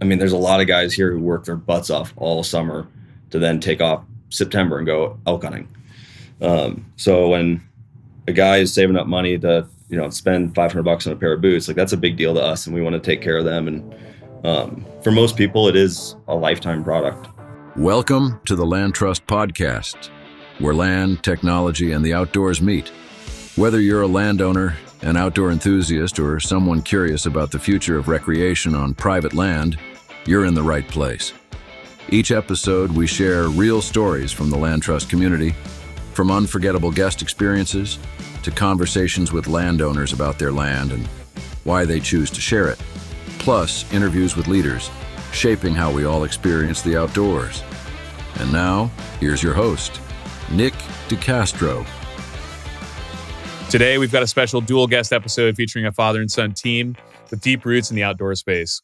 I mean, there's a lot of guys here who work their butts off all summer to then take off September and go elk hunting. So when a guy is saving up money to, spend $500 on a pair of boots, like that's a big deal to us, and we want to take care of them. And for most people, it is a lifetime product. Welcome to the LandTrust Podcast, where land, technology, and the outdoors meet. Whether you're a landowner, an outdoor enthusiast, or someone curious about the future of recreation on private land, you're in the right place. Each episode, we share real stories from the LandTrust community, from unforgettable guest experiences to conversations with landowners about their land and why they choose to share it, plus interviews with leaders, shaping how we all experience the outdoors. And now, here's your host, Nick DeCastro. Today, we've got a special dual guest episode featuring a father and son team with deep roots in the outdoor space.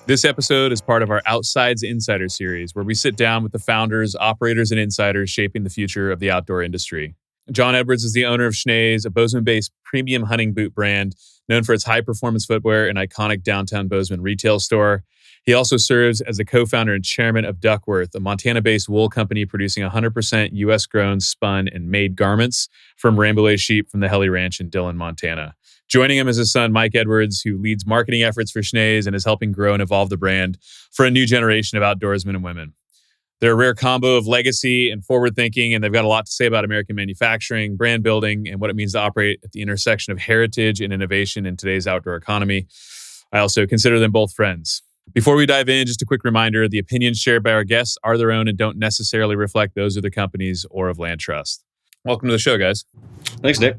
This episode is part of our Outsides Insider series, where we sit down with the founders, operators, and insiders shaping the future of the outdoor industry. Jon Edwards is the owner of Schnee's, a Bozeman-based premium hunting boot brand known for its high-performance footwear and iconic downtown Bozeman retail store. He also serves as the co-founder and chairman of Duckworth, a Montana-based wool company producing 100% U.S.-grown, spun, and made garments from Rambouillet sheep from the Helly Ranch in Dillon, Montana. Joining him is his son, Mike Edwards, who leads marketing efforts for Schnee's and is helping grow and evolve the brand for a new generation of outdoorsmen and women. They're a rare combo of legacy and forward thinking, and they've got a lot to say about American manufacturing, brand building, and what it means to operate at the intersection of heritage and innovation in today's outdoor economy. I also consider them both friends. Before we dive in, just a quick reminder, the opinions shared by our guests are their own and don't necessarily reflect those of the companies or of LandTrust. Welcome to the show, guys. Thanks, Nick.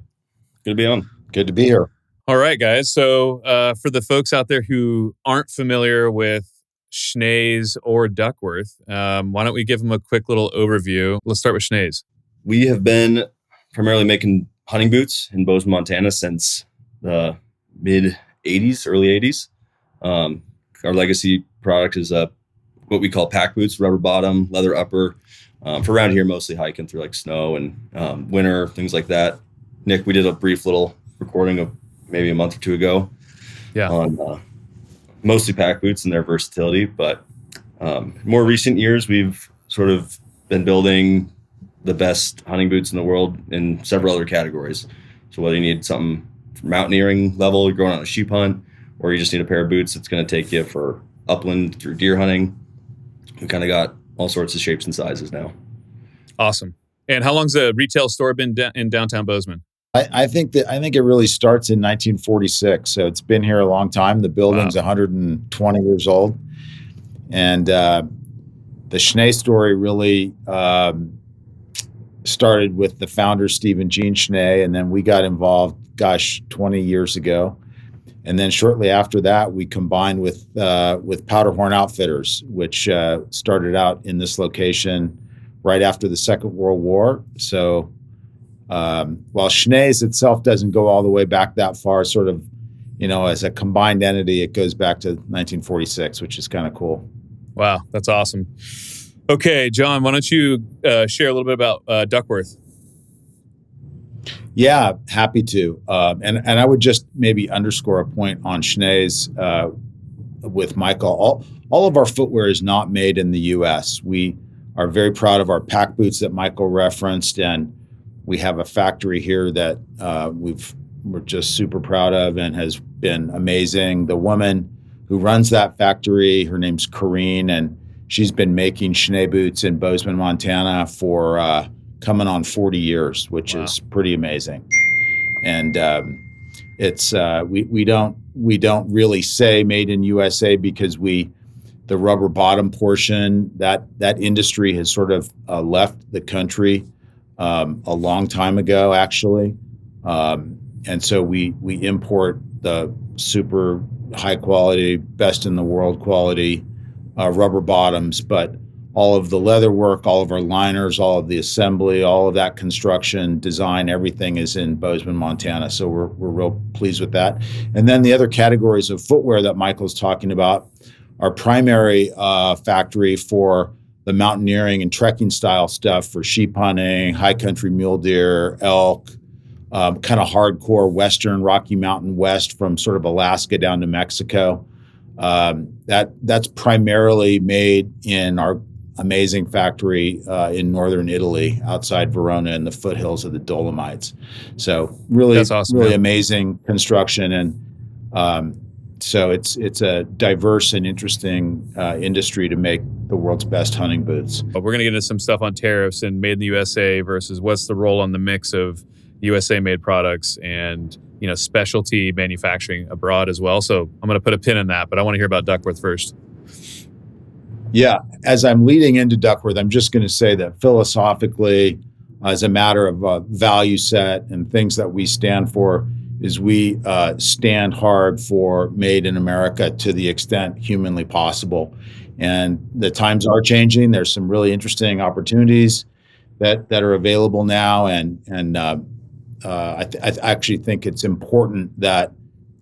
Good to be on. Good to be here. All right, guys. So for the folks out there who aren't familiar with Schnee's or Duckworth, why don't we give them a quick little overview? Let's start with Schnee's. We have been primarily making hunting boots in Bozeman, Montana since the mid-'80s, early 80s. Our legacy product is what we call pack boots, rubber bottom, leather upper. For around here, mostly hiking through like snow and winter, things like that. Nick, we did a brief little recording of maybe a month or two ago on mostly pack boots and their versatility. But more recent years, we've sort of been building the best hunting boots in the world in several other categories. So whether you need something for mountaineering level, you're going on a sheep hunt, or you just need a pair of boots that's going to take you for upland through deer hunting, we kind of got all sorts of shapes and sizes now. Awesome. And how long's the retail store been in downtown Bozeman? I think it really starts in 1946. So it's been here a long time. The building's 120 years old. And the Schnee story really started with the founder, Steve and Jean Schnee, and then we got involved, 20 years ago. And then shortly after that, we combined with Powderhorn Outfitters, which started out in this location right after the Second World War. So while Schnee's itself doesn't go all the way back that far, sort of, as a combined entity, it goes back to 1946, which is kind of cool. Wow, that's awesome. Okay, Jon, why don't you share a little bit about Duckworth? Yeah, happy to. And I would just maybe underscore a point on Schnee's with Michael. All of our footwear is not made in the U.S. We are very proud of our pack boots that Michael referenced, and we have a factory here that we're just super proud of and has been amazing. The woman who runs that factory, her name's Corrine, and she's been making Schnee boots in Bozeman, Montana for coming on 40 years, which is pretty amazing. And it's we don't really say made in USA because the rubber bottom portion, that industry has sort of left the country a long time ago, actually. And so we import the super high quality, best in the world quality rubber bottoms, but all of the leather work, all of our liners, all of the assembly, all of that construction, design, everything is in Bozeman, Montana. So we're real pleased with that. And then the other categories of footwear that Michael's talking about, our primary factory for the mountaineering and trekking style stuff for sheep hunting, high country mule deer, elk, kind of hardcore Western Rocky Mountain West from sort of Alaska down to Mexico. That's primarily made in our amazing factory in northern Italy, outside Verona, in the foothills of the Dolomites. So really, That's awesome, really man. amazing construction, and so it's a diverse and interesting industry to make the world's best hunting boots. But we're going to get into some stuff on tariffs and made in the USA versus what's the role on the mix of USA made products and, specialty manufacturing abroad as well. So I'm going to put a pin in that, but I want to hear about Duckworth first. Yeah, as I'm leading into Duckworth, I'm just going to say that philosophically, as a matter of value set and things that we stand for, is we stand hard for made in America to the extent humanly possible. And the times are changing. There's some really interesting opportunities that are available now, and I actually think it's important that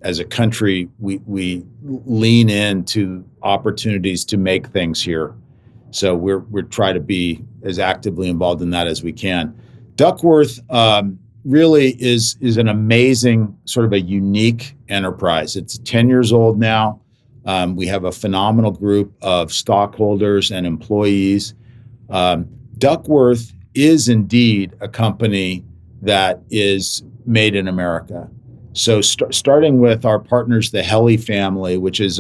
as a country we lean into opportunities to make things here. So we're trying to be as actively involved in that as we can. Duckworth really is an amazing, sort of a unique enterprise. It's 10 years old now. We have a phenomenal group of stockholders and employees. Duckworth is indeed a company that is made in America. So starting with our partners, the Helly family, which is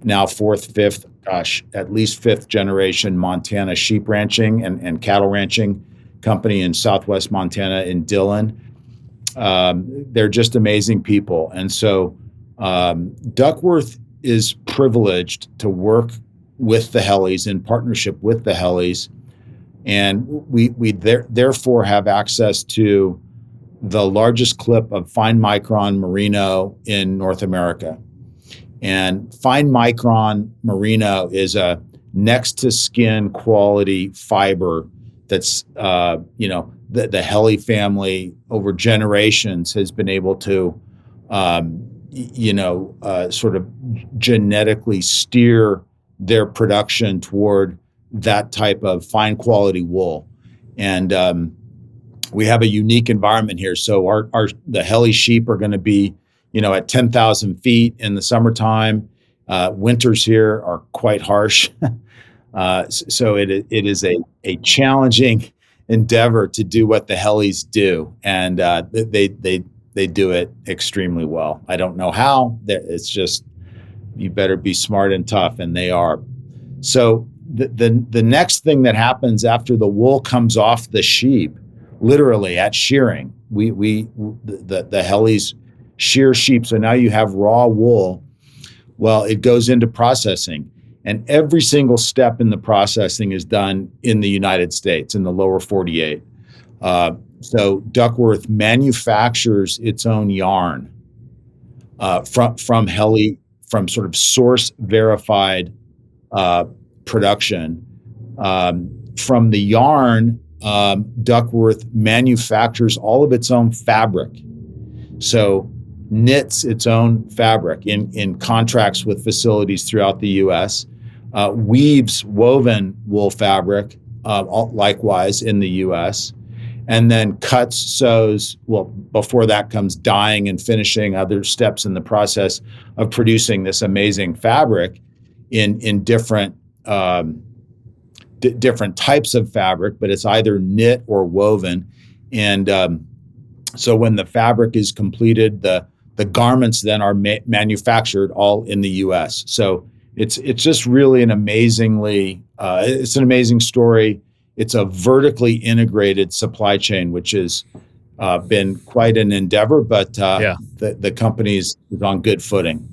now at least fifth generation Montana sheep ranching and cattle ranching company in Southwest Montana in Dillon. They're just amazing people. And so Duckworth is privileged to work with the Hellys, in partnership with the Hellys. And we therefore have access to the largest clip of fine micron merino in North America. And fine micron merino is a next to skin quality fiber that's, the Helly family over generations has been able to, sort of genetically steer their production toward that type of fine quality wool. And we have a unique environment here. So the Helly sheep are going to be, at 10,000 feet in the summertime. Winters here are quite harsh. So it is a challenging endeavor to do what the Hellys do. And they do it extremely well. I don't know how. It's just, you better be smart and tough, and they are. So the next thing that happens after the wool comes off the sheep, literally at shearing, the Hellys shear sheep. So now you have raw wool. Well, it goes into processing, and every single step in the processing is done in the United States, in the lower 48. So Duckworth manufactures its own yarn from Helly, from sort of source verified production. From the yarn, Duckworth manufactures all of its own fabric. So knits its own fabric in contracts with facilities throughout the U.S., weaves woven wool fabric likewise in the U.S., and then cuts, sews. Well, before that comes dyeing and finishing, other steps in the process of producing this amazing fabric in different different types of fabric, but it's either knit or woven. And so when the fabric is completed, the garments then are manufactured all in the U.S. So it's just really an amazing story. It's a vertically integrated supply chain, which has been quite an endeavor, but the company is on good footing.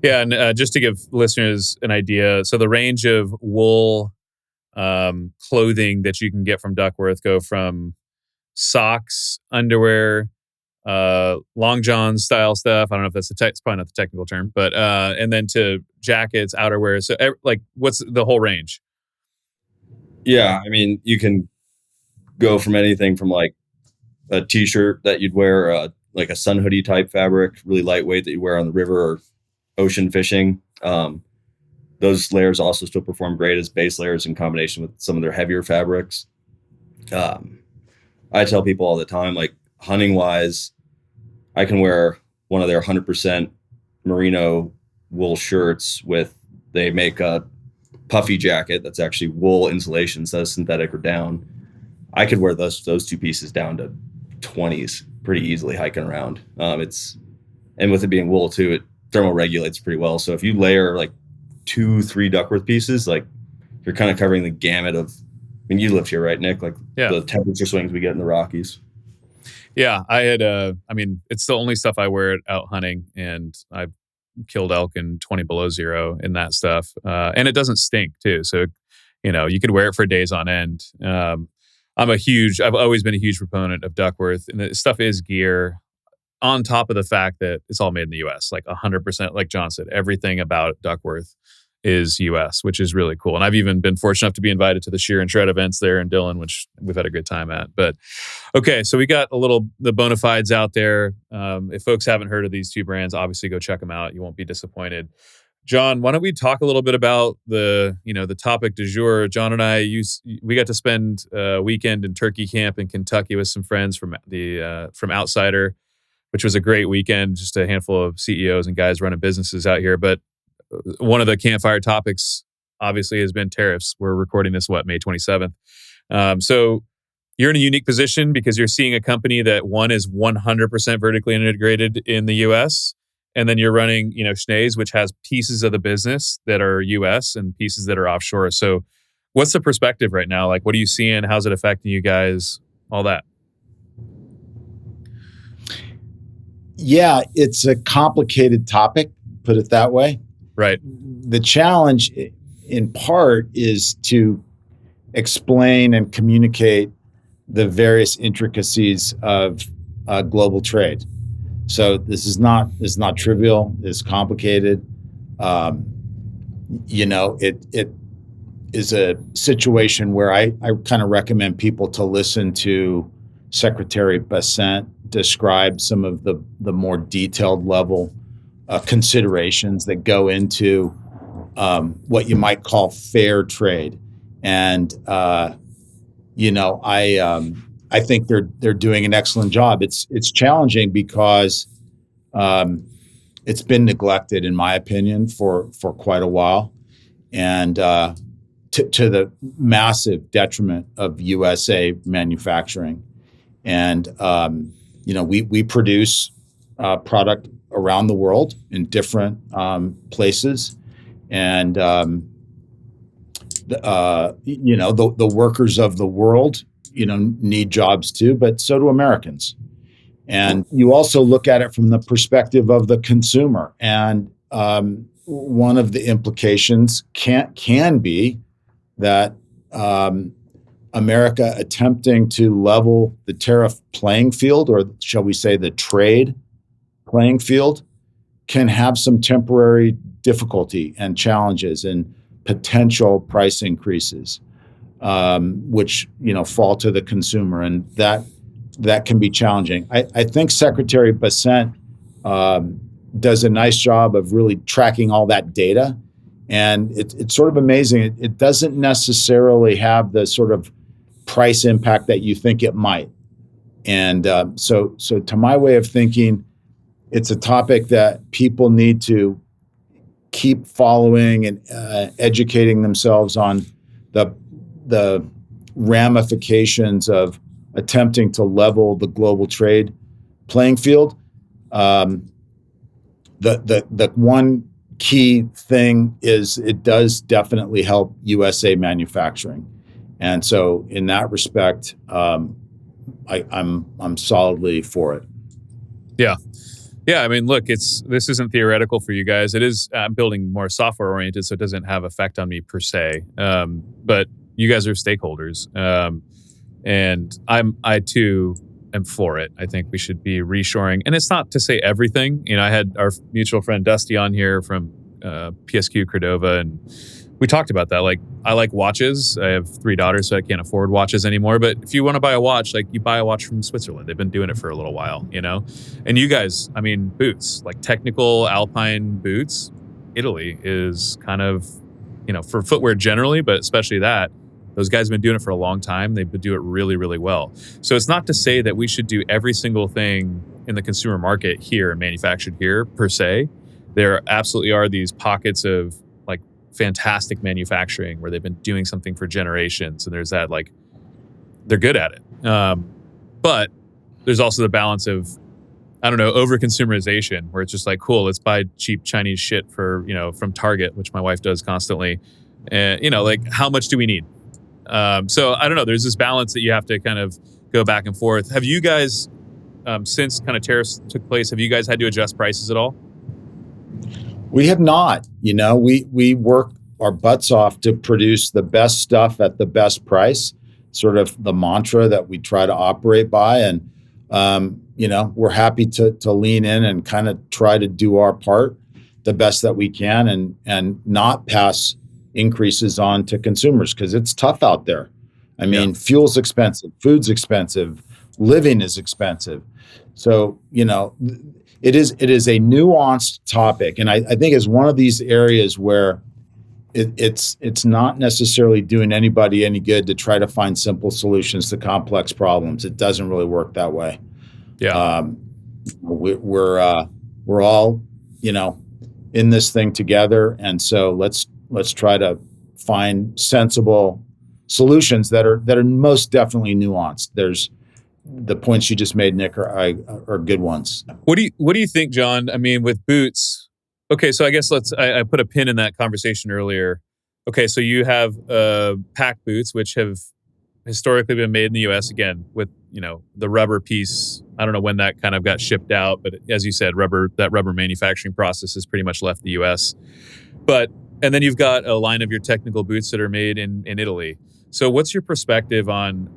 Yeah, and just to give listeners an idea, so the range of wool clothing that you can get from Duckworth go from socks, underwear, long john style stuff. I don't know if that's it's probably not the technical term, but and then to jackets, outerwear. So what's the whole range? Yeah, I mean, you can go from anything from like a t-shirt that you'd wear, like a sun hoodie type fabric, really lightweight, that you wear on the river or ocean fishing. Those layers also still perform great as base layers in combination with some of their heavier fabrics. I tell people all the time, like hunting wise, I can wear one of their 100% merino wool shirts they make a puffy jacket that's actually wool insulation instead of synthetic or down. I could wear those two pieces down to 20s pretty easily hiking around. And with it being wool too, it thermoregulates pretty well. So if you layer like 2-3 Duckworth pieces, like you're kind of covering the gamut of, I mean, you live here, right, Nick? Like the temperature swings we get in the Rockies. Yeah, it's the only stuff I wear out hunting, and I've killed elk in 20 below zero in that stuff. And it doesn't stink too. So, you could wear it for days on end. I've always been a huge proponent of Duckworth, and the stuff is gear on top of the fact that it's all made in the US, like 100%, like Jon said, everything about Duckworth is US, which is really cool. And I've even been fortunate enough to be invited to the Shear and Shred events there in Dillon, which we've had a good time at. But okay, so we got the bona fides out there. If folks haven't heard of these two brands, obviously go check them out. You won't be disappointed. Jon, why don't we talk a little bit about the topic du jour? Jon and I we got to spend a weekend in turkey camp in Kentucky with some friends from Outsider, which was a great weekend. Just a handful of CEOs and guys running businesses out here. But one of the campfire topics obviously has been tariffs. We're recording this, May 27th. So you're in a unique position because you're seeing a company that one is 100% vertically integrated in the US. And then you're running, Schnee's, which has pieces of the business that are US and pieces that are offshore. So what's the perspective right now? Like, what are you seeing? How's it affecting you guys? All that. Yeah, it's a complicated topic, put it that way. Right. The challenge, in part, is to explain and communicate the various intricacies of global trade. So this is not trivial. It's complicated. It is a situation where I kind of recommend people to listen to Secretary Bessent describe some of the more detailed level considerations that go into what you might call fair trade. And I think they're doing an excellent job. It's challenging because it's been neglected, in my opinion, for quite a while, and to the massive detriment of USA manufacturing. And we produce product around the world in different places, and the workers of the world need jobs too, but so do Americans. And you also look at it from the perspective of the consumer. And one of the implications can be that America attempting to level the tariff playing field, or shall we say the trade playing field, can have some temporary difficulty and challenges and potential price increases, which fall to the consumer, and that can be challenging. I think Secretary Bessent does a nice job of really tracking all that data, and it's sort of amazing. It doesn't necessarily have the sort of price impact that you think it might, and so to my way of thinking, it's a topic that people need to keep following and educating themselves on the ramifications of attempting to level the global trade playing field. The one key thing is it does definitely help USA manufacturing, and so in that respect, I'm solidly for it. Yeah. Yeah, I mean, look, this isn't theoretical for you guys. It is. I'm building more software oriented, so it doesn't have effect on me per se. But you guys are stakeholders, and I too am for it. I think we should be reshoring, and it's not to say everything. I had our mutual friend Dusty on here from PSQ Cordova, and we talked about that. Like, I like watches. I have 3 daughters, so I can't afford watches anymore. But if you want to buy a watch, like, you buy a watch from Switzerland. They've been doing it for a little while, And you guys, I mean, boots, like technical alpine boots, Italy is kind of, for footwear generally, but especially that, those guys have been doing it for a long time. They do it really, really well. So it's not to say that we should do every single thing in the consumer market here and manufactured here per se. there absolutely are these pockets of like fantastic manufacturing where they've been doing something for generations, and there's that like they're good at it. But there's also the balance of, I don't know, over consumerization, where it's just like, cool, let's buy cheap Chinese shit for, from Target, which my wife does constantly. And, like, how much do we need? So I don't know. There's this balance that you have to kind of go back and forth. Have you guys, since kind of tariffs took place, have you guys had to adjust prices at all? We have not. We work our butts off to produce the best stuff at the best price, sort of the mantra that we try to operate by. And, we're happy to lean in and kind of try to do our part the best that we can and not pass increases on to consumers, because it's tough out there. I mean, fuel's expensive, food's expensive, living is expensive. So, it is a nuanced topic. And I think it's one of these areas where it's not necessarily doing anybody any good to try to find simple solutions to complex problems. It doesn't really work that way. Yeah. We're all, in this thing together. And so let's try to find sensible solutions that are most definitely nuanced. There's the points you just made, Nick, are good ones. What do you think, Jon? I mean, with boots. Okay, so I guess I put a pin in that conversation earlier. Okay, so you have pack boots, which have historically been made in the U.S. again with the rubber piece. I don't know when that kind of got shipped out, but as you said, that rubber manufacturing process has pretty much left the U.S. And then you've got a line of your technical boots that are made in Italy. So what's your perspective on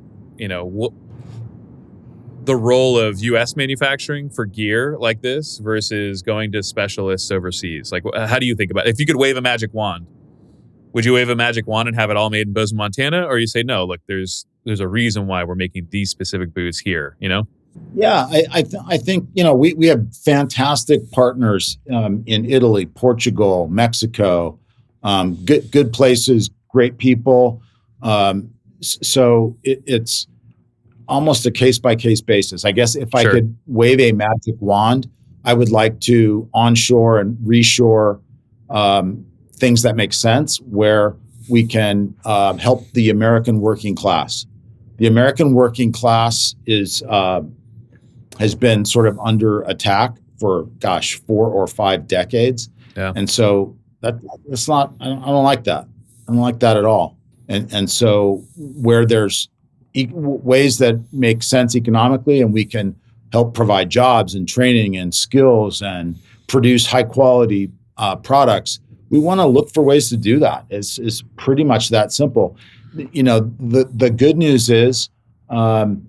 the role of U.S. manufacturing for gear like this versus going to specialists overseas? Like, how do you think about it? If you could wave a magic wand, would you wave a magic wand and have it all made in Bozeman, Montana? Or you say, no, look, there's a reason why we're making these specific boots here, Yeah, I think, we have fantastic partners in Italy, Portugal, Mexico, good places, great people. So it's almost a case-by-case basis. I guess if I could wave a magic wand, I would like to onshore and reshore things that make sense, where we can help the American working class. The American working class has been sort of under attack for 4 or 5 decades. Yeah. And so that's not, I don't like that. I don't like that at all. And so where there's ways that make sense economically, and we can help provide jobs and training and skills and produce high quality products, we want to look for ways to do that. It's pretty much that simple. The good news is, when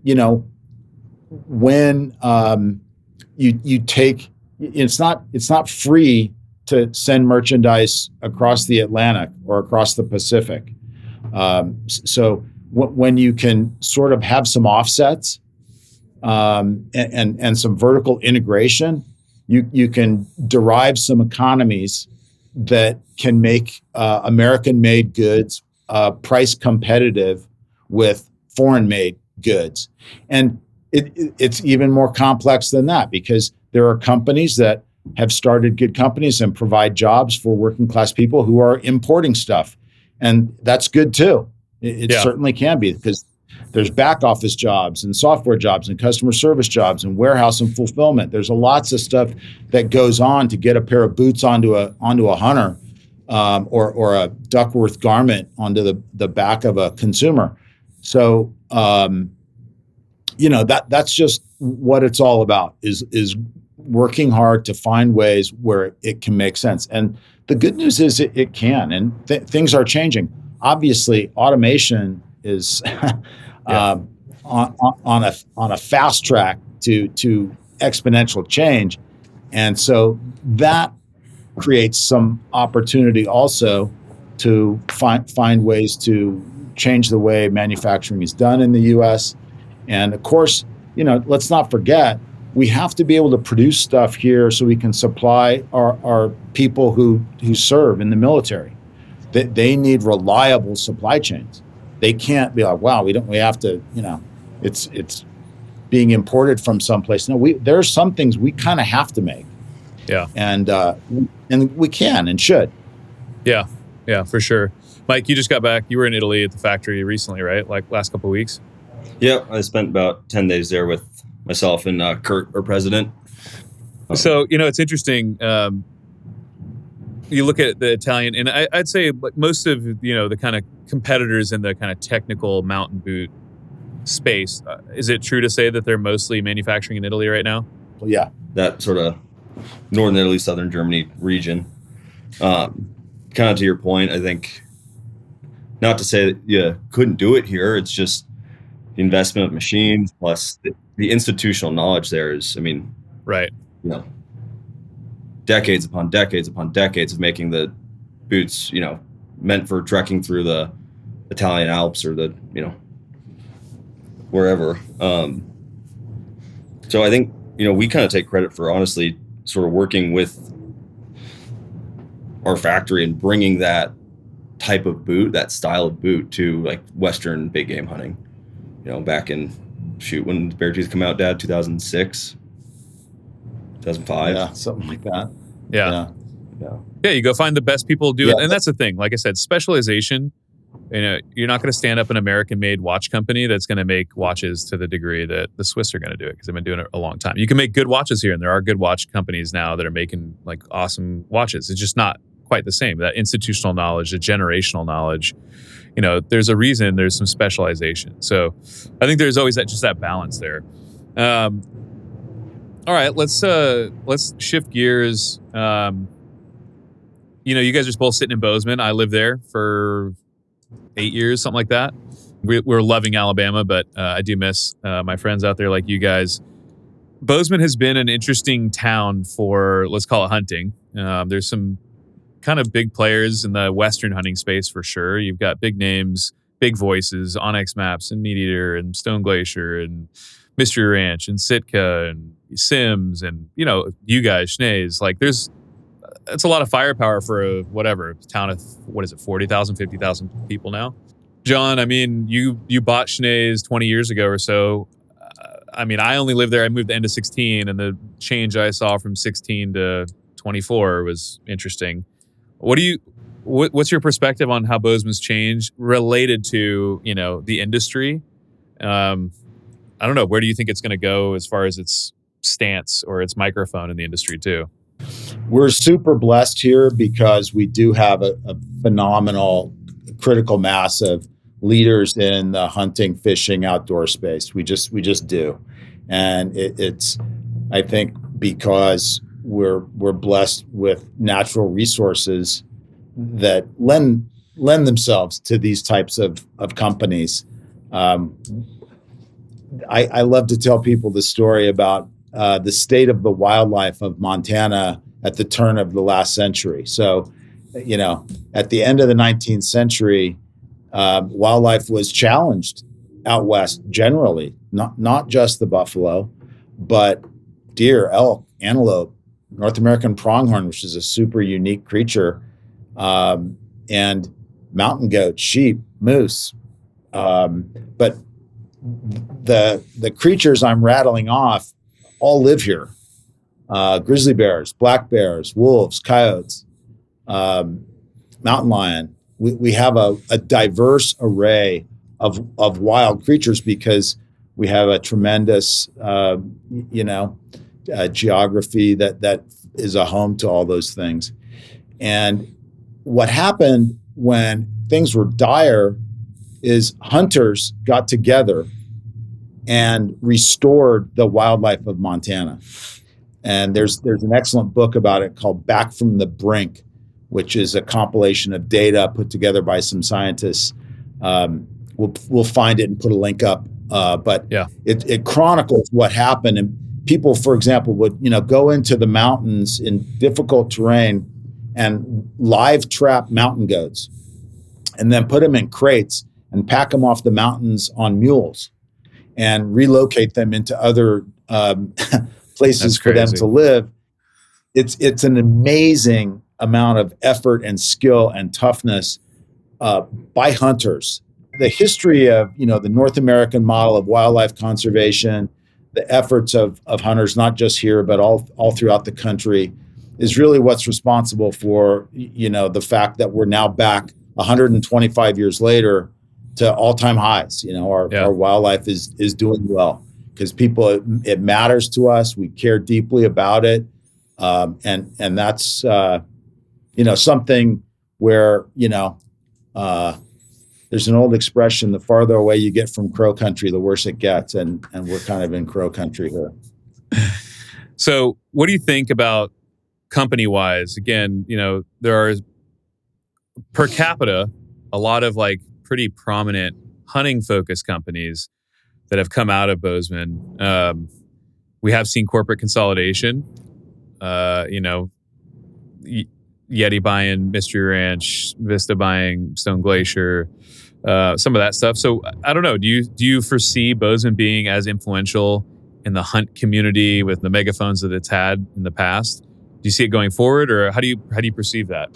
you take, it's not free to send merchandise across the Atlantic or across the Pacific. So when you can sort of have some offsets and some vertical integration, you can derive some economies that can make American-made goods price competitive with foreign-made goods. And it's even more complex than that, because there are companies that have started good companies and provide jobs for working class people who are importing stuff. And that's good too. It certainly can be, because there's back office jobs and software jobs and customer service jobs and warehouse and fulfillment. There's lots of stuff that goes on to get a pair of boots onto a hunter or a Duckworth garment onto the back of a consumer. So that's just what it's all about, is working hard to find ways where it can make sense. And the good news is it can, and things are changing. Obviously, automation is on a fast track to exponential change, and so that creates some opportunity also to find ways to change the way manufacturing is done in the U.S. And of course, let's not forget, we have to be able to produce stuff here so we can supply our people who serve in the military. They need reliable supply chains. They can't be like, wow, we have to, it's being imported from someplace. No, there are some things we kind of have to make. Yeah. And we can and should. Yeah. Yeah, for sure. Mike, you just got back. You were in Italy at the factory recently, right? Like last couple of weeks? Yeah, I spent about 10 days there with myself and Kurt, our president. So, it's interesting. You look at the Italian, and I'd say like most of, the kind of competitors in the kind of technical mountain boot space, is it true to say that they're mostly manufacturing in Italy right now? Well, yeah. That sort of northern Italy, southern Germany region. Kind of to your point, I think, not to say that you couldn't do it here, it's just the investment of machines plus the institutional knowledge there is, right. Decades upon decades upon decades of making the boots, meant for trekking through the Italian Alps or the, wherever. So I think, we kind of take credit for honestly sort of working with our factory and bringing that type of boot, that style of boot to like Western big game hunting, back in, when did Beartooth come out, Dad? 2006, 2005? Yeah, something like that. Yeah, you go find the best people do it. And that's the thing. Like I said, specialization, you're not going to stand up an American-made watch company that's going to make watches to the degree that the Swiss are going to do it because they've been doing it a long time. You can make good watches here, and there are good watch companies now that are making like awesome watches. It's just not quite the same. That institutional knowledge, the generational knowledge, there's a reason there's some specialization. So I think there's always that balance there. All right, let's shift gears. You guys are both sitting in Bozeman. I lived there for 8 years, something like that. We're loving Alabama, but I do miss my friends out there like you guys. Bozeman has been an interesting town for, let's call it hunting. There's some kind of big players in the Western hunting space for sure. You've got big names, big voices, Onyx Maps and Meat Eater and Stone Glacier and Mystery Ranch and Sitka and Sims and, you guys, Schnee's. Like it's a lot of firepower for a town of, 40,000, 50,000 people now. Jon, you bought Schnee's 20 years ago or so. I only lived there. I moved the end of 16, and the change I saw from 16 to 24 was interesting. What's your perspective on how Bozeman's changed related to, the industry? I don't know. Where do you think it's going to go as far as its stance or its microphone in the industry too? We're super blessed here because we do have a phenomenal critical mass of leaders in the hunting, fishing, outdoor space. We just do. And it's, I think, because we're blessed with natural resources that lend themselves to these types of companies. I love to tell people the story about the state of the wildlife of Montana at the turn of the last century. So, at the end of the 19th century, wildlife was challenged out west generally, not just the buffalo, but deer, elk, antelope, North American pronghorn, which is a super unique creature, and mountain goat, sheep, moose. But the creatures I'm rattling off all live here. Grizzly bears, black bears, wolves, coyotes, mountain lion. We have a diverse array of wild creatures because we have a tremendous, geography that is a home to all those things. And what happened when things were dire is hunters got together and restored the wildlife of Montana. And there's an excellent book about it called Back from the Brink, which is a compilation of data put together by some scientists. We'll find it and put a link up. But yeah, it chronicles what happened. And people, for example, would go into the mountains in difficult terrain and live trap mountain goats, and then put them in crates and pack them off the mountains on mules, and relocate them into other places for them to live. It's an amazing amount of effort and skill and toughness by hunters. The history of the North American model of wildlife conservation, the efforts of hunters, not just here but all throughout the country, is really what's responsible for, the fact that we're now back 125 years later to all-time highs. Our wildlife is doing well because it matters to us. We care deeply about it. And that's, something where, there's an old expression, the farther away you get from crow country, the worse it gets. And we're kind of in crow country here. So what do you think about company-wise? Again, there are per capita, a lot of like pretty prominent hunting-focused companies that have come out of Bozeman. We have seen corporate consolidation, Yeti buying Mystery Ranch, Vista buying Stone Glacier, some of that stuff. So I don't know. Do you foresee Bozeman being as influential in the hunt community with the megaphones that it's had in the past? Do you see it going forward, or how do you perceive that?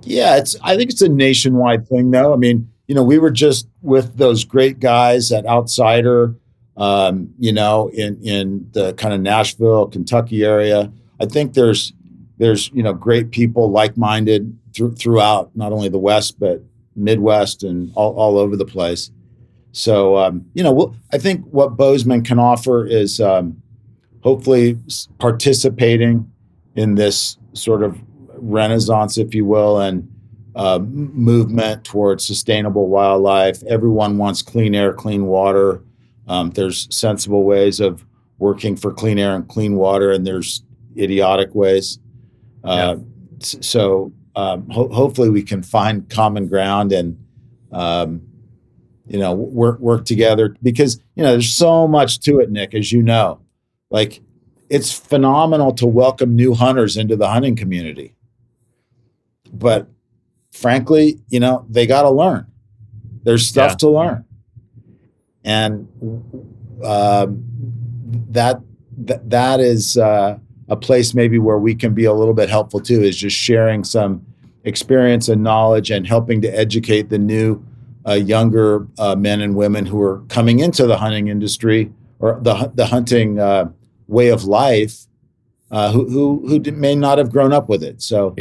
Yeah, I think it's a nationwide thing, though. I mean, we were just with those great guys at Outsider, in the kind of Nashville, Kentucky area. I think there's great people like-minded throughout not only the West but Midwest and all over the place. So I think what Bozeman can offer is hopefully participating in this sort of renaissance, if you will, and movement towards sustainable wildlife. Everyone wants clean air, clean water. There's sensible ways of working for clean air and clean water, and there's idiotic ways. So hopefully we can find common ground and work together, because there's so much to it, Nick, as you know. Like, it's phenomenal to welcome new hunters into the hunting community, but frankly, they got to learn. There's stuff to learn, and that is a place maybe where we can be a little bit helpful too, is just sharing some experience and knowledge and helping to educate the new younger men and women who are coming into the hunting industry or the hunting way of life, who may not have grown up with it. So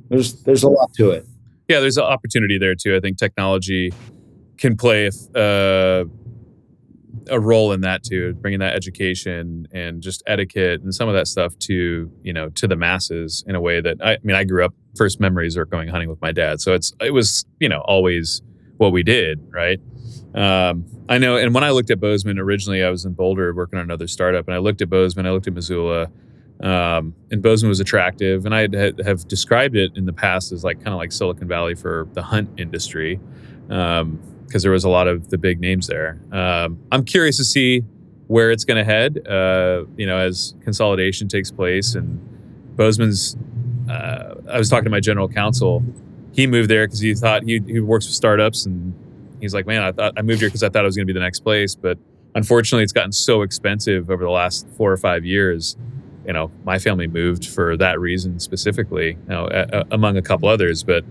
there's a lot to it. Yeah, there's an opportunity there too. I think technology can play a role in that too, bringing that education and just etiquette and some of that stuff to the masses in a way that I grew up. First memories are going hunting with my dad, so it was always what we did, right? I know. And when I looked at Bozeman originally, I was in Boulder working on another startup, and I looked at Bozeman, I looked at Missoula, and Bozeman was attractive, and I have described it in the past as kind of like Silicon Valley for the hunt industry. Because there was a lot of the big names there. I'm curious to see where it's going to head, as consolidation takes place. And Bozeman's, I was talking to my general counsel. He moved there because he thought he works with startups, and he's like, man, I moved here because I thought it was going to be the next place. But unfortunately, it's gotten so expensive over the last 4 or 5 years. My family moved for that reason specifically, among a couple others. But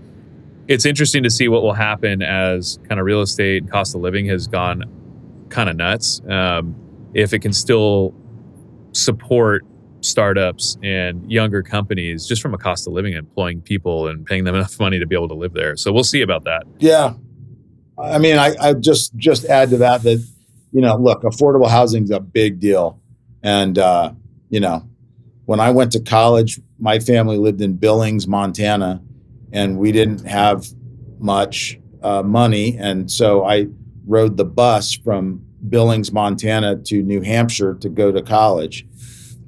it's interesting to see what will happen as kind of real estate and cost of living has gone kind of nuts. If it can still support startups and younger companies just from a cost of living, employing people and paying them enough money to be able to live there. So we'll see about that. Yeah. I mean, I just add to that, look, affordable housing is a big deal. And, when I went to college, my family lived in Billings, Montana, and we didn't have much money. And so I rode the bus from Billings, Montana to New Hampshire to go to college.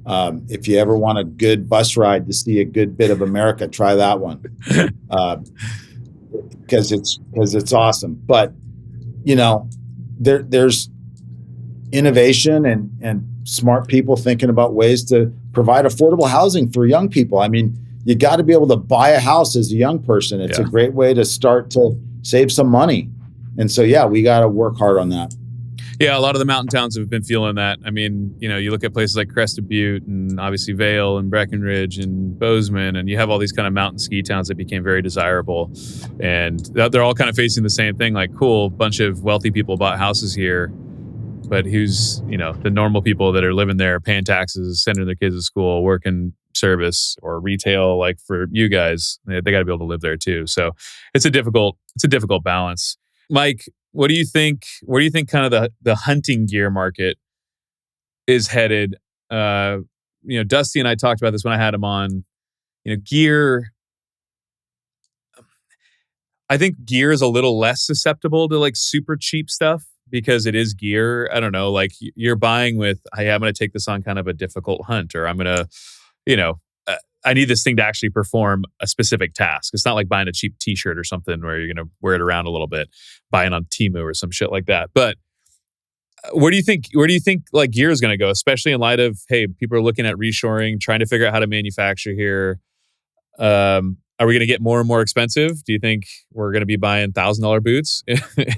If you ever want a good bus ride to see a good bit of America, try that one. Because it's awesome. But, there's innovation and smart people thinking about ways to provide affordable housing for young people. I mean, you got to be able to buy a house as a young person. It's a great way to start to save some money. And so, we got to work hard on that. Yeah, a lot of the mountain towns have been feeling that. I mean, you look at places like Crested Butte and obviously Vail and Breckenridge and Bozeman, and you have all these kind of mountain ski towns that became very desirable. And they're all kind of facing the same thing, like, cool, bunch of wealthy people bought houses here. but who's, the normal people that are living there, paying taxes, sending their kids to school, working service or retail, like for you guys, they got to be able to live there too. So it's a difficult balance. Mike, what do you think? Where do you think kind of the hunting gear market is headed? Dusty and I talked about this when I had him on. Gear. I think gear is a little less susceptible to like super cheap stuff because it is gear. I don't know, like you're buying with, hey, I'm going to take this on kind of a difficult hunt, or I'm going to, I need this thing to actually perform a specific task. It's not like buying a cheap t-shirt or something where you're going to wear it around a little bit, buying on Temu or some shit like that. But where do you think like gear is going to go, especially in light of, hey, people are looking at reshoring, trying to figure out how to manufacture here. Are we going to get more and more expensive? Do you think we're going to be buying $1,000 boots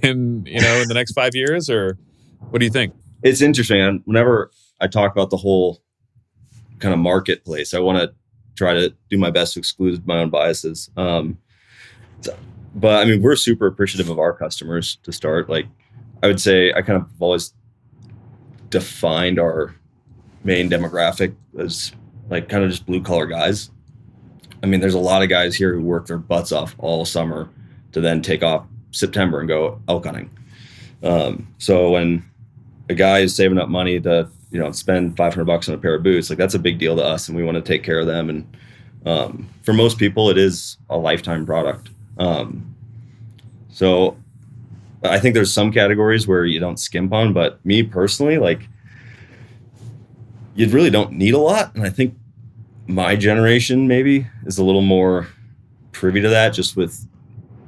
in the next 5 years, or what do you think? It's interesting. And whenever I talk about the whole kind of marketplace, I want to try to do my best to exclude my own biases. But I mean, we're super appreciative of our customers to start. Like, I would say I kind of always defined our main demographic as like kind of just blue collar guys. I mean, there's a lot of guys here who work their butts off all summer to then take off September and go elk hunting. So when a guy is saving up money to, spend $500 on a pair of boots, like that's a big deal to us, and we want to take care of them. And for most people, it is a lifetime product. So I think there's some categories where you don't skimp on, but me personally, like, you really don't need a lot. And I think my generation maybe is a little more privy to that, just with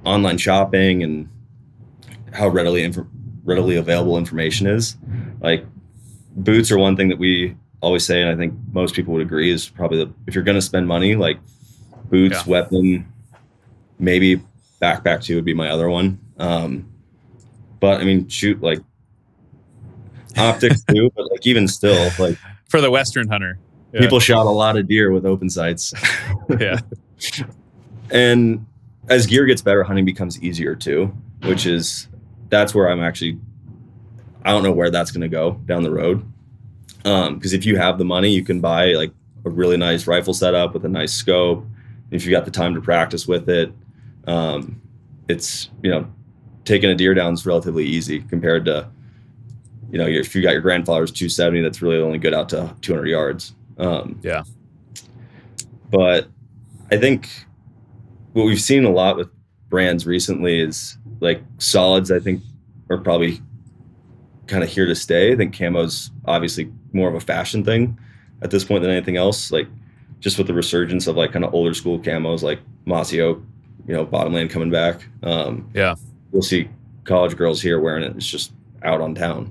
online shopping and how readily available information is. Like, boots are one thing that we always say, and I think most people would agree, is probably if you're going to spend money, like boots, weapon, maybe backpack too would be my other one. But I mean, shoot, like optics too, but like even still, like for the Western hunter. Yeah. People shot a lot of deer with open sights. Yeah. And as gear gets better, hunting becomes easier too, that's where I don't know where that's going to go down the road. Because if you have the money, you can buy like a really nice rifle setup with a nice scope. If you got the time to practice with it, it's, taking a deer down is relatively easy compared to, if you got your grandfather's 270, that's really only good out to 200 yards. Yeah. But I think what we've seen a lot with brands recently is like solids, I think, are probably kind of here to stay. I think camo's obviously more of a fashion thing at this point than anything else. Like, just with the resurgence of like kind of older school camos like Mossy Oak, Bottomland coming back. Yeah. We'll see college girls here wearing it. It's just out on town.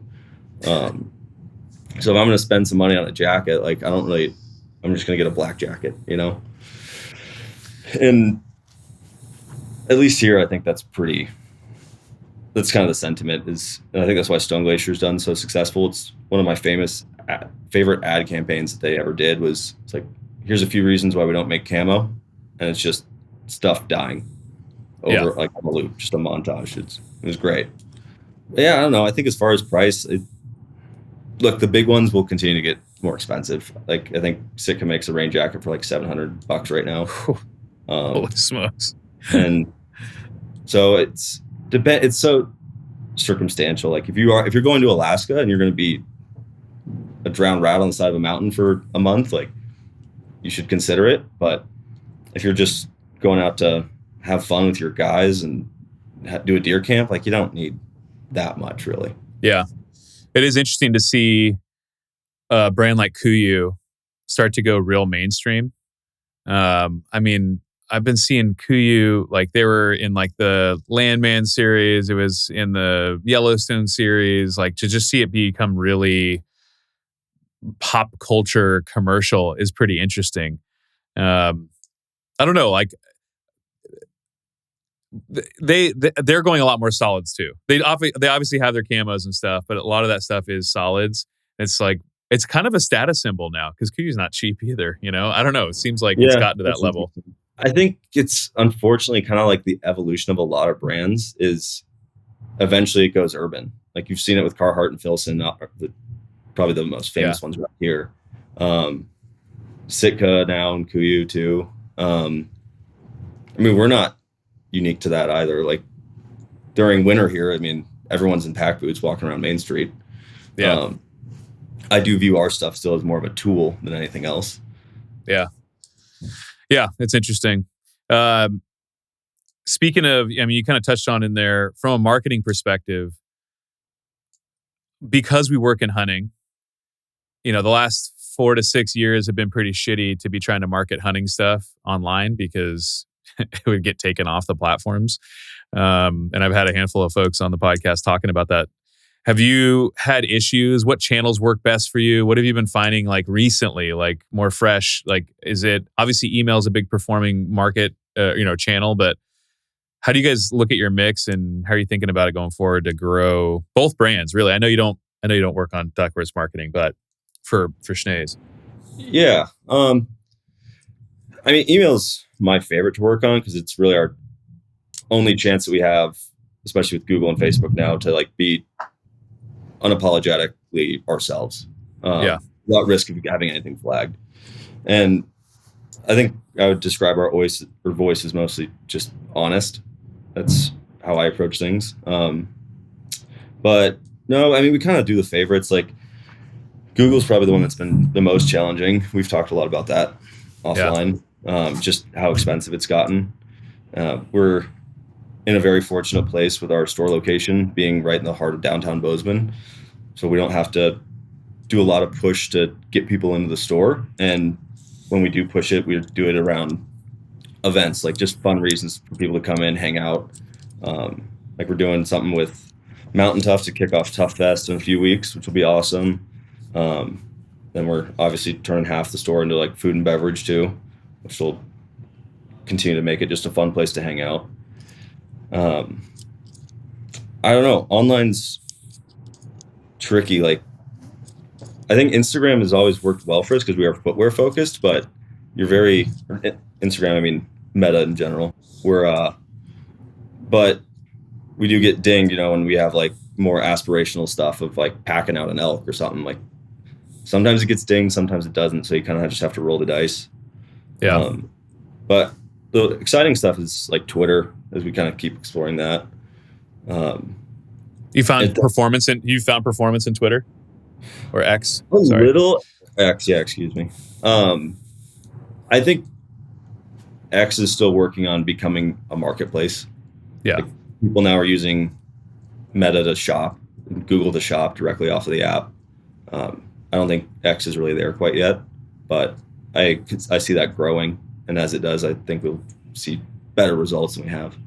So if I'm going to spend some money on a jacket, like I'm just going to get a black jacket, And at least here, I think that's kind of the sentiment is, and I think that's why Stone Glacier's done so successful. It's one of my favorite ad campaigns that they ever did it's like, here's a few reasons why we don't make camo. And it's just stuff dying over like on a loop, just a montage. It was great. But yeah, I don't know. I think as far as price, look, the big ones will continue to get more expensive. Like, I think Sitka makes a rain jacket for like $700 right now. Holy smokes. And so it's so circumstantial. Like, if you're going to Alaska and you're going to be a drowned rat on the side of a mountain for a month, like, you should consider it. But if you're just going out to have fun with your guys and do a deer camp, like, you don't need that much, really. Yeah. It is interesting to see a brand like Kuiu start to go real mainstream. I mean, I've been seeing Kuiu, like they were in like the Landman series. It was in the Yellowstone series. Like, to just see it become really pop culture commercial is pretty interesting. I don't know, like they're going a lot more solids too. They obviously have their camos and stuff, but a lot of that stuff is solids. It's like, it's kind of a status symbol now because Kuiu's not cheap either. I don't know. It seems like it's gotten to that level. I think it's unfortunately kind of like the evolution of a lot of brands is eventually it goes urban. Like you've seen it with Carhartt and Filson, probably the most famous ones right here. Sitka now and Kuiu too. I mean, we're not unique to that either. Like during winter here, I mean, everyone's in pack boots walking around Main Street. Yeah. I do view our stuff still as more of a tool than anything else. Yeah. Yeah, it's interesting. Speaking of, I mean, you kind of touched on in there from a marketing perspective, because we work in hunting, you know, the last 4 to 6 years have been pretty shitty to be trying to market hunting stuff online because it would get taken off the platforms. And I've had a handful of folks on the podcast talking about that. Have you had issues? What channels work best for you? What have you been finding like recently, like more fresh? Like, is it obviously email is a big performing market, channel, but how do you guys look at your mix and how are you thinking about it going forward to grow both brands? Really, I know you don't work on Duckworth's marketing, but for Schnee's. Yeah. I mean, email's my favorite to work on because it's really our only chance that we have, especially with Google and Facebook now, to like be unapologetically ourselves. Without risk of having anything flagged. And I think I would describe our voice as mostly just honest. That's how I approach things. But no, I mean, we kind of do the favorites. Like Google's probably the one that's been the most challenging. We've talked a lot about that offline, just how expensive it's gotten. We're in a very fortunate place with our store location being right in the heart of downtown Bozeman. So we don't have to do a lot of push to get people into the store. And when we do push it, we do it around events, like just fun reasons for people to come in, hang out. Like we're doing something with Mountain Tough to kick off Tough Fest in a few weeks, which will be awesome. Then we're obviously turning half the store into like food and beverage too, which will continue to make it just a fun place to hang out. I don't know. Online's tricky. Like, I think Instagram has always worked well for us because we are footwear focused, but Instagram, I mean, Meta in general. But we do get dinged, when we have like more aspirational stuff of like packing out an elk or something. Like sometimes it gets dinged, sometimes it doesn't. So you kind of just have to roll the dice. Yeah. But the exciting stuff is like Twitter, as we kind of keep exploring that. You found performance in Twitter or X? Little X, yeah, excuse me. I think X is still working on becoming a marketplace. Yeah. Like, people now are using Meta to shop and Google to shop directly off of the app. I don't think X is really there quite yet, but I see that growing. And as it does, I think we'll see better results than we have.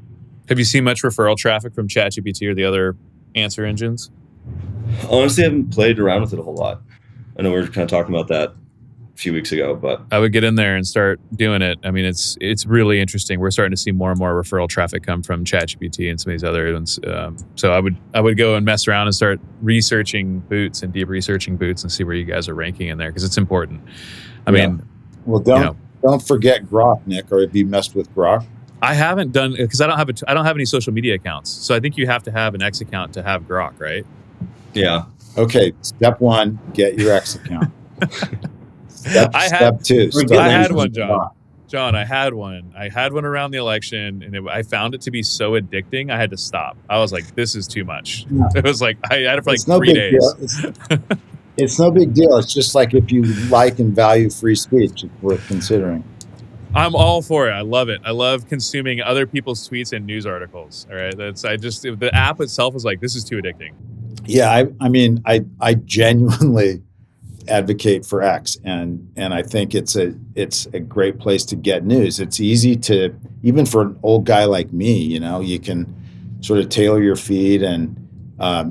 Have you seen much referral traffic from ChatGPT or the other answer engines? Honestly, I haven't played around with it a whole lot. I know we were kind of talking about that a few weeks ago, but I would get in there and start doing it. I mean, it's really interesting. We're starting to see more and more referral traffic come from ChatGPT and some of these other ones. So I would go and mess around and start researching boots and deep researching boots and see where you guys are ranking in there because it's important. I mean, well, don't forget Grok, Nick, or have you messed with Grok? I haven't done because I don't have any social media accounts. So I think you have to have an X account to have Grok, right? Yeah. Okay. Step 1, get your X account. Step 2. I had one, John. Jon, I had one. I had one around the election, and I found it to be so addicting. I had to stop. I was like, "This is too much." Yeah. It was like I had it for like 3 days. It's no big deal. It's just like if you like and value free speech, it's worth considering. I'm all for it. I love it. I love consuming other people's tweets and news articles. All right, the app itself is like, this is too addicting. Yeah, I mean, I genuinely advocate for X, and I think it's a great place to get news. It's easy to, even for an old guy like me, you can sort of tailor your feed, and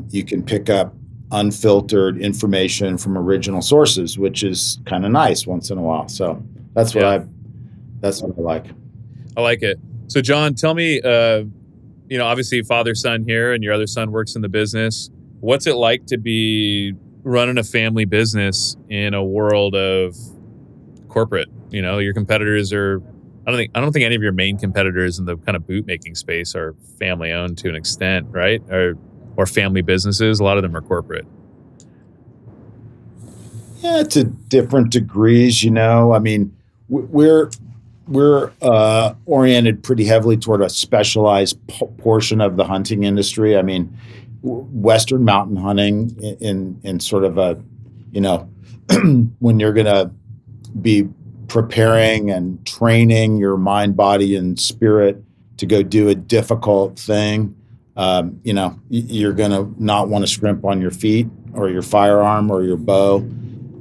you can pick up unfiltered information from original sources, which is kind of nice once in a while. So that's what I like. I like it. So Jon, tell me, obviously father-son here, and your other son works in the business. What's it like to be running a family business in a world of corporate? Your competitors are, I don't think any of your main competitors in the kind of boot making space are family owned to an extent, right? Or or family businesses. A lot of them are corporate. Yeah, to different degrees, I mean, we're oriented pretty heavily toward a specialized portion of the hunting industry. I mean, Western mountain hunting in sort of a, when you're going to be preparing and training your mind, body, and spirit to go do a difficult thing, you're going to not want to scrimp on your feet or your firearm or your bow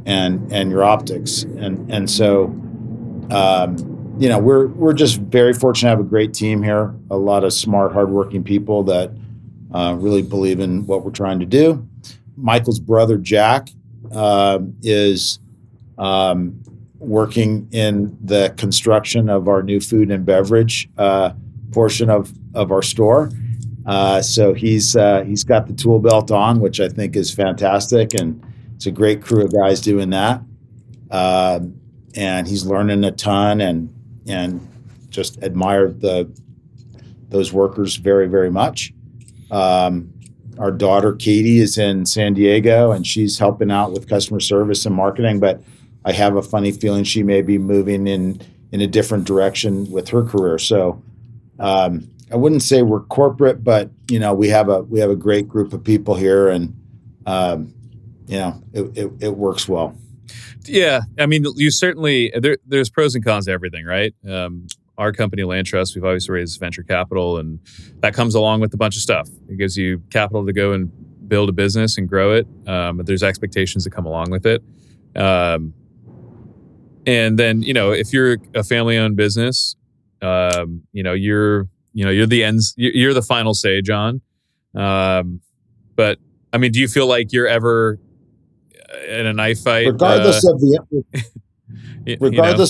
and your optics. And so, we're just very fortunate to have a great team here, a lot of smart, hardworking people that really believe in what we're trying to do. Michael's brother, Jack, is working in the construction of our new food and beverage portion of our store. So he's got the tool belt on, which I think is fantastic. And it's a great crew of guys doing that. And he's learning a ton and just admire those workers very, very much. Our daughter, Katie, is in San Diego, and she's helping out with customer service and marketing. But I have a funny feeling she may be moving in a different direction with her career. So I wouldn't say we're corporate, but we have a great group of people here, and it works well. Yeah, I mean, you certainly there's pros and cons to everything, right? Our company, LandTrust, we've always raised venture capital, and that comes along with a bunch of stuff. It gives you capital to go and build a business and grow it. But there's expectations that come along with it. And then, if you're a family-owned business, you're the final say, Jon. But I mean, do you feel like you're ever in a knife fight? Regardless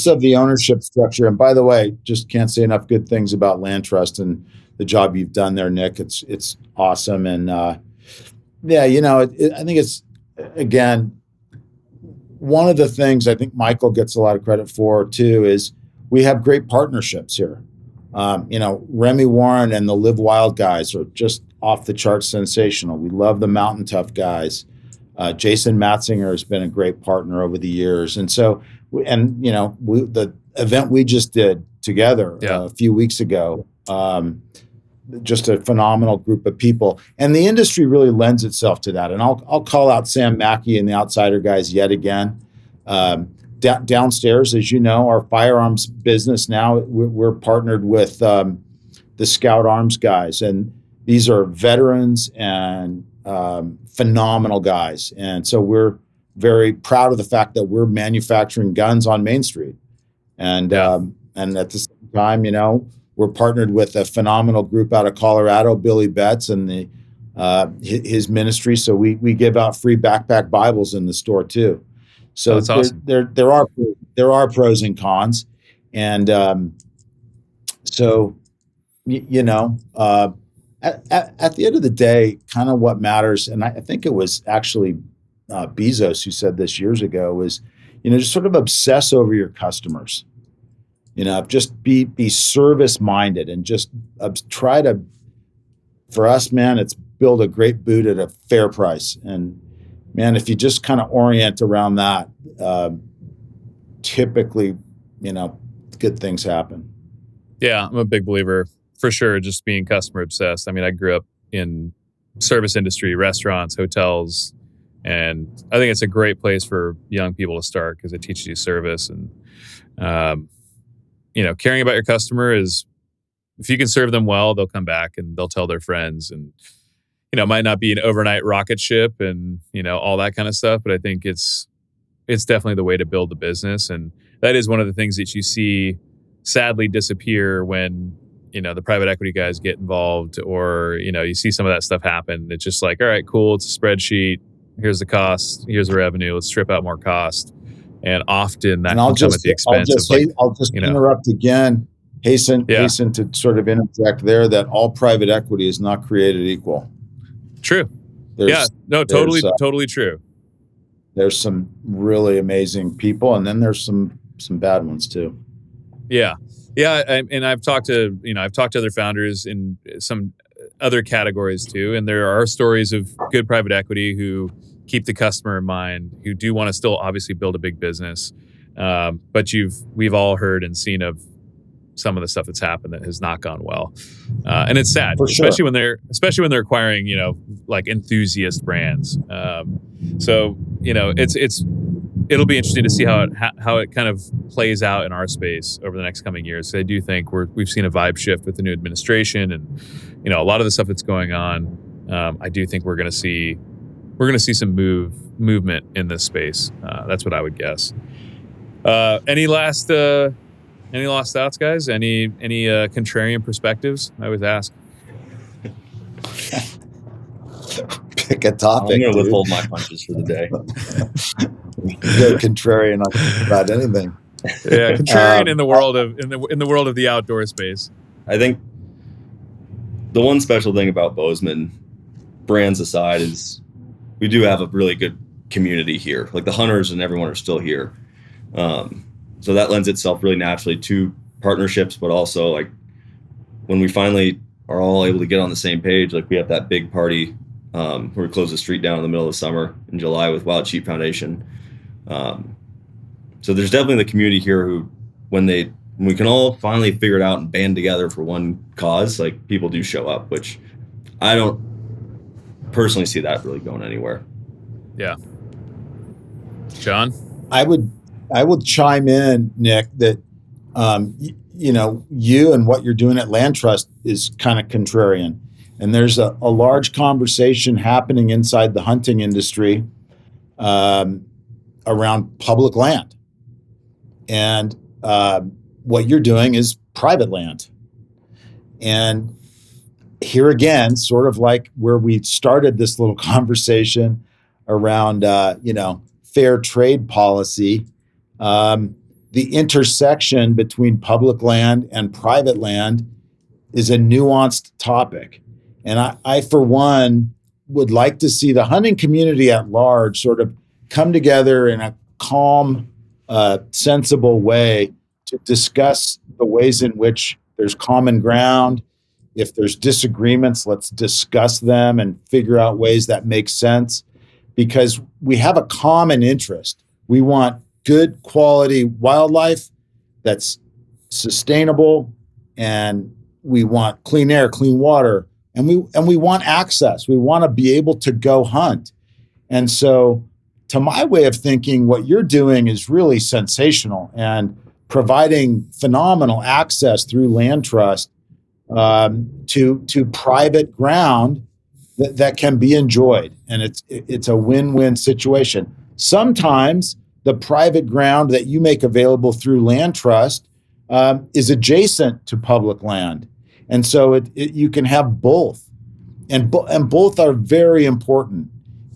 of the ownership structure. And by the way, just can't say enough good things about LandTrust and the job you've done there, Nick. It's awesome. And I think it's, again, one of the things I think Michael gets a lot of credit for too is we have great partnerships here. Remy Warren and the Live Wild guys are just off the charts sensational. We love the Mountain Tough guys. Jason Matzinger has been a great partner over the years. And so, the event we just did together a few weeks ago, just a phenomenal group of people. And the industry really lends itself to that. And I'll call out Sam Mackey and the Outsider guys yet again. Downstairs, as you know, our firearms business now, we're partnered with the Scout Arms guys. And these are veterans and phenomenal guys. And so we're very proud of the fact that we're manufacturing guns on Main Street. And at the same time, we're partnered with a phenomenal group out of Colorado, Billy Betts and his ministry. So we give out free backpack Bibles in the store too. So that's awesome. there are pros and cons. And at the end of the day, kind of what matters, and I think it was actually Bezos who said this years ago, was, just sort of obsess over your customers. Just be service minded and just try to, for us, man, it's build a great boot at a fair price. And man, if you just kind of orient around that, typically, good things happen. Yeah, I'm a big believer for sure. Just being customer obsessed. I mean, I grew up in service industry, restaurants, hotels, and I think it's a great place for young people to start because it teaches you service. And, caring about your customer is, if you can serve them well, they'll come back and they'll tell their friends. And, it might not be an overnight rocket ship and, all that kind of stuff, but I think it's definitely the way to build a business. And that is one of the things that you see sadly disappear when, the private equity guys get involved, or, you see some of that stuff happen. It's just like, all right, cool. It's a spreadsheet. Here's the cost. Here's the revenue. Let's strip out more cost. And often that can come at the expense I'll just interrupt again. Hasten to sort of interject there that all private equity is not created equal. True. Totally true. There's some really amazing people, and then there's some bad ones too. Yeah. Yeah. And I've talked to other founders, and some other categories too. And there are stories of good private equity who keep the customer in mind, who do want to still obviously build a big business. But we've all heard and seen of some of the stuff that's happened that has not gone well. And it's sad, especially when they're acquiring, like enthusiast brands. So, it'll be interesting to see how it kind of plays out in our space over the next coming years. So I do think we've seen a vibe shift with the new administration and, a lot of the stuff that's going on. I do think we're going to see some movement in this space. That's what I would guess. Any last thoughts, guys? Any contrarian perspectives? I always ask. Pick a topic. I'm going to withhold my punches for the day. Go contrarian about anything. Yeah, contrarian in the world of the outdoor space. I think the one special thing about Bozeman, brands aside, is we do have a really good community here. Like the hunters and everyone are still here. So that lends itself really naturally to partnerships, but also like when we finally are all able to get on the same page, like we have that big party where we close the street down in the middle of the summer in July with Wild Sheep Foundation. So there's definitely the community here who, when we can all finally figure it out and band together for one cause, like people do show up, which I don't personally see that really going anywhere. Yeah. Jon? I would chime in, Nick, that you and what you're doing at LandTrust is kind of contrarian. And there's a large conversation happening inside the hunting industry around public land. And what you're doing is private land. And here again, sort of like where we started this little conversation around, fair trade policy, the intersection between public land and private land is a nuanced topic. And I, for one, would like to see the hunting community at large sort of come together in a calm, sensible way to discuss the ways in which there's common ground. If there's disagreements, let's discuss them and figure out ways that make sense, because we have a common interest. We want good quality wildlife that's sustainable, and we want clean air, clean water, and we want access. We want to be able to go hunt. And so, to my way of thinking, what you're doing is really sensational and providing phenomenal access through LandTrust to private ground that can be enjoyed, and it's a win-win situation. Sometimes the private ground that you make available through LandTrust is adjacent to public land, and so you can have both, and both are very important.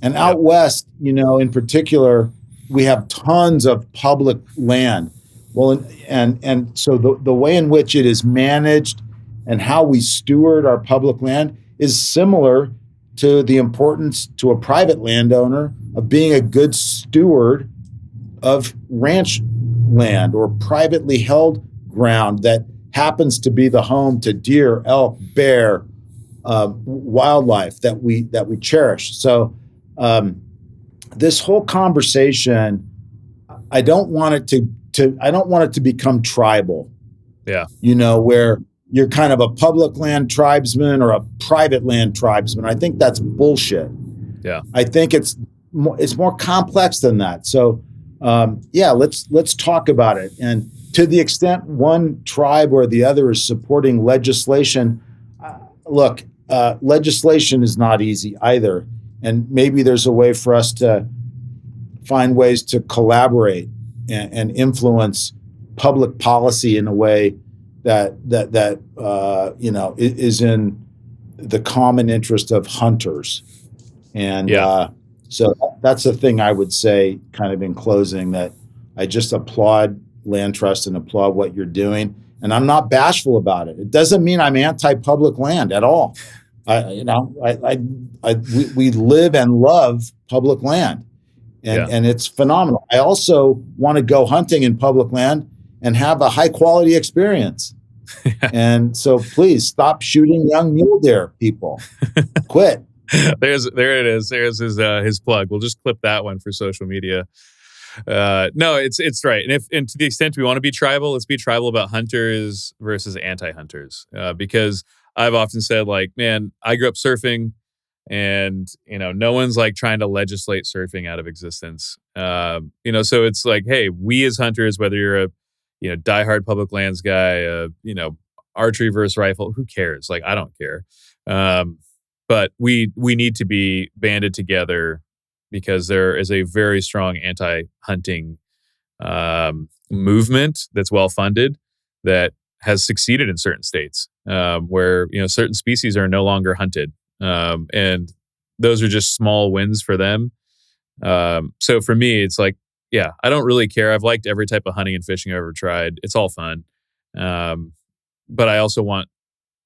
And out west, in particular, we have tons of public land. Well, and so the way in which it is managed and how we steward our public land is similar to the importance to a private landowner of being a good steward of ranch land or privately held ground that happens to be the home to deer, elk, bear, wildlife that we cherish. So this whole conversation, I don't want it to become tribal. Yeah. Where you're kind of a public land tribesman or a private land tribesman. I think that's bullshit. Yeah. I think it's more complex than that. So, let's talk about it. And to the extent one tribe or the other is supporting legislation, legislation is not easy either. And maybe there's a way for us to find ways to collaborate and influence public policy in a way that is in the common interest of hunters. And so that's the thing I would say, kind of in closing, that I just applaud LandTrust and applaud what you're doing. And I'm not bashful about it. It doesn't mean I'm anti-public land at all. We live and love public land, and it's phenomenal. I also want to go hunting in public land and have a high quality experience. And so please stop shooting young mule deer, people. Quit. There it is. There's his plug. We'll just clip that one for social media. No, it's right. And to the extent we want to be tribal, let's be tribal about hunters versus anti-hunters. Because I've often said, like, man, I grew up surfing, and no one's like trying to legislate surfing out of existence. So it's like, hey, we as hunters, whether you're a diehard public lands guy, archery versus rifle, who cares? Like, I don't care. But we need to be banded together, because there is a very strong anti-hunting movement that's well funded, that has succeeded in certain states, where certain species are no longer hunted, and those are just small wins for them. So for me, it's like, yeah, I don't really care. I've liked every type of hunting and fishing I've ever tried. It's all fun, but I also want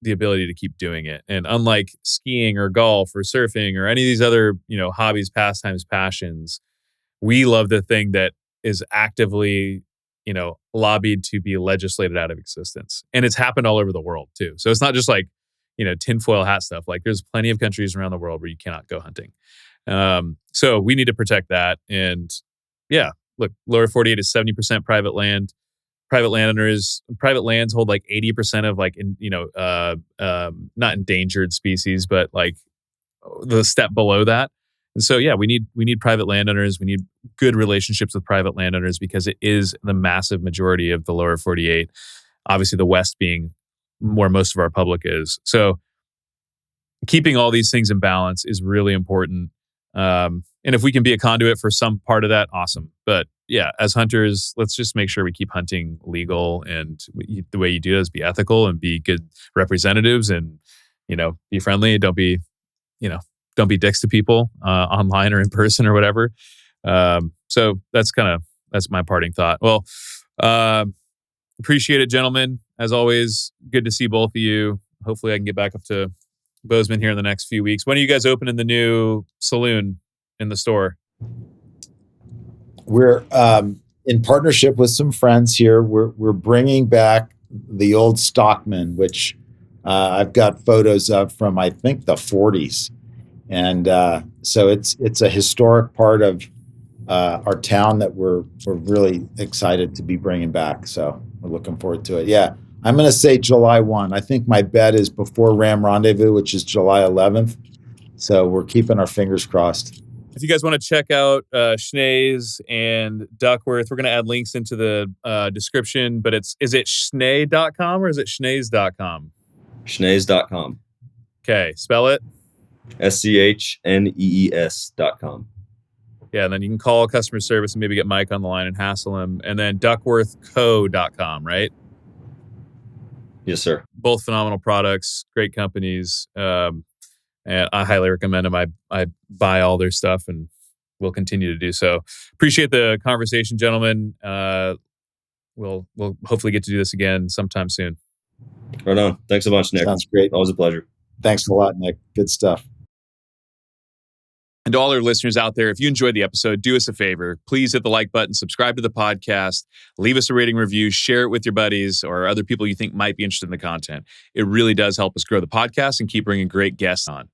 the ability to keep doing it. And unlike skiing or golf or surfing or any of these other, hobbies, pastimes, passions, we love the thing that is actively, lobbied to be legislated out of existence. And it's happened all over the world too. So it's not just like, tinfoil hat stuff. Like, there's plenty of countries around the world where you cannot go hunting. So we need to protect that. And yeah, look, lower 48 is 70% private land. Private landowners, private lands hold like 80% of like, not endangered species, but like the step below that. And so, yeah, we need private landowners. We need good relationships with private landowners, because it is the massive majority of the lower 48. Obviously, the West being where most of our public is. So keeping all these things in balance is really important. And if we can be a conduit for some part of that, awesome. But yeah, as hunters, let's just make sure we keep hunting legal. And the way you do it is be ethical and be good representatives, and, be friendly. Don't be dicks to people online or in person or whatever. So that's my parting thought. Well, appreciate it, gentlemen. As always, good to see both of you. Hopefully I can get back up to Bozeman here in the next few weeks. When are you guys opening the new saloon in the store? We're in partnership with some friends here. We're bringing back the old Stockman, which I've got photos of from, I think, the 40s, and so it's a historic part of our town that we're really excited to be bringing back. So we're looking forward to it. Yeah, I'm going to say July 1. I think my bet is before Ram Rendezvous, which is July 11th. So we're keeping our fingers crossed. If you guys want to check out Schnee's and Duckworth, we're going to add links into the description, but is it Schnee.com or is it Schnees.com? Schnees.com. Okay, spell it. SCHNEES.com. Yeah, and then you can call customer service and maybe get Mike on the line and hassle him. And then DuckworthCo.com, right? Yes, sir. Both phenomenal products, great companies. And I highly recommend them. I buy all their stuff and will continue to do so. Appreciate the conversation, gentlemen. We'll hopefully get to do this again sometime soon. Right on. Thanks a bunch, Nick. Sounds great. Always a pleasure. Thanks a lot, Nick. Good stuff. And to all our listeners out there, if you enjoyed the episode, do us a favor. Please hit the like button, subscribe to the podcast, leave us a rating review, share it with your buddies or other people you think might be interested in the content. It really does help us grow the podcast and keep bringing great guests on.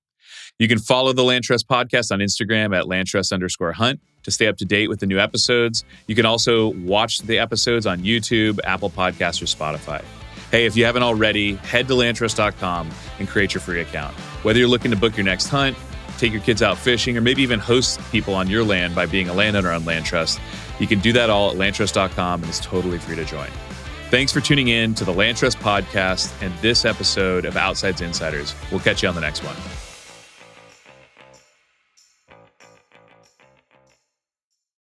You can follow the LandTrust Podcast on Instagram at LandTrust_hunt to stay up to date with the new episodes. You can also watch the episodes on YouTube, Apple Podcasts, or Spotify. Hey, if you haven't already, head to LandTrust.com and create your free account. Whether you're looking to book your next hunt, take your kids out fishing, or maybe even host people on your land by being a landowner on LandTrust, you can do that all at LandTrust.com, and it's totally free to join. Thanks for tuning in to the LandTrust Podcast and this episode of Outsides Insiders. We'll catch you on the next one.